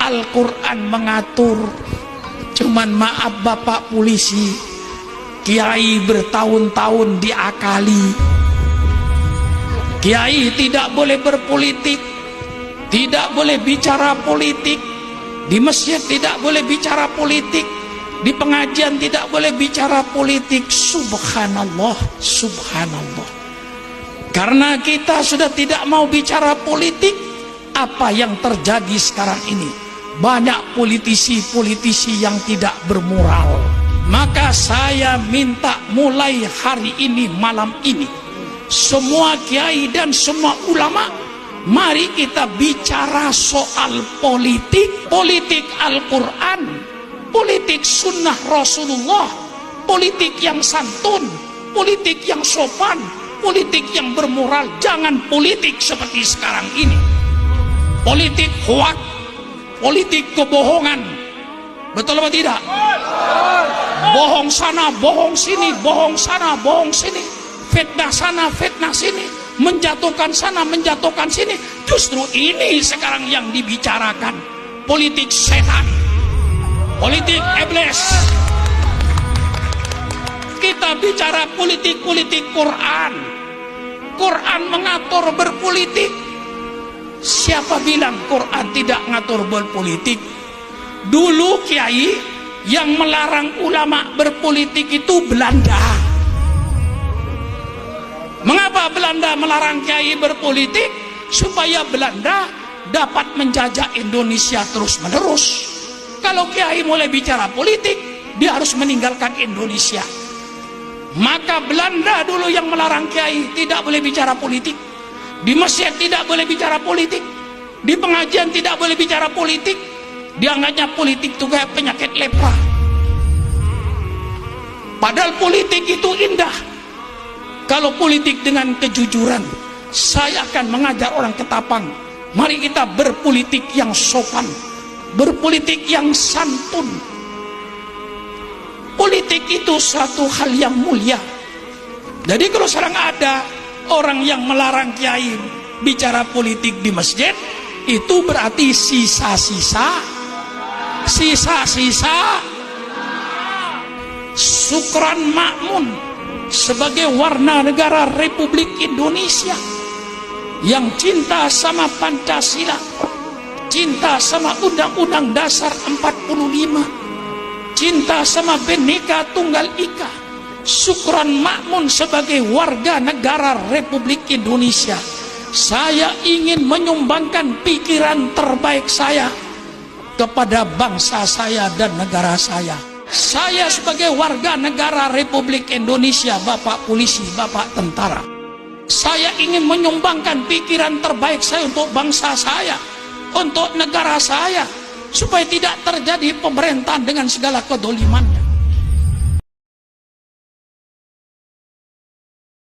Al-Quran mengatur. Cuman maaf Bapak Polisi, kiai bertahun-tahun diakali. Kiai tidak boleh berpolitik, tidak boleh bicara politik, di masjid tidak boleh bicara politik, di pengajian tidak boleh bicara politik. Subhanallah, subhanallah. Karena kita sudah tidak mau bicara politik, apa yang terjadi sekarang ini? Banyak politisi-politisi yang tidak bermoral. Maka saya minta mulai hari ini, malam ini, semua kiai dan semua ulama, mari kita bicara soal politik. Politik Al-Quran, politik sunnah Rasulullah, politik yang santun, politik yang sopan, politik yang bermoral. Jangan politik seperti sekarang ini, politik hoak, politik kebohongan. Betul apa tidak? Bohong sana, bohong sini, bohong sana, bohong sini, fitnah sana, fitnah sini, menjatuhkan sana, menjatuhkan sini. Justru ini sekarang yang dibicarakan, politik setan, politik iblis. Kita bicara politik-politik Quran. Quran mengatur berpolitik. Siapa bilang Quran tidak ngatur berpolitik? Dulu kiai yang melarang ulama berpolitik itu Belanda. Mengapa Belanda melarang kiai berpolitik? Supaya Belanda dapat menjajah Indonesia terus-menerus. Kalau kiai mulai bicara politik, dia harus meninggalkan Indonesia. Maka Belanda dulu yang melarang kiai tidak boleh bicara politik, di masjid tidak boleh bicara politik, di pengajian tidak boleh bicara politik. Dianggapnya politik itu kayak penyakit lepra. Padahal politik itu indah. Kalau politik dengan kejujuran, saya akan mengajar orang Ketapang, mari kita berpolitik yang sopan, berpolitik yang santun. Politik itu suatu hal yang mulia. Jadi kalau sekarang ada orang yang melarang kiai bicara politik di masjid, itu berarti sisa-sisa Sukran Makmun sebagai warga negara Republik Indonesia yang cinta sama Pancasila, cinta sama Undang-Undang Dasar 45, cinta sama Bhinneka Tunggal Ika. Sukran Makmun sebagai warga negara Republik Indonesia, saya ingin menyumbangkan pikiran terbaik saya kepada bangsa saya dan negara saya. Saya sebagai warga negara Republik Indonesia, Bapak Polisi, Bapak Tentara, saya ingin menyumbangkan pikiran terbaik saya untuk bangsa saya, untuk negara saya, supaya tidak terjadi pemerintahan dengan segala kedolimannya.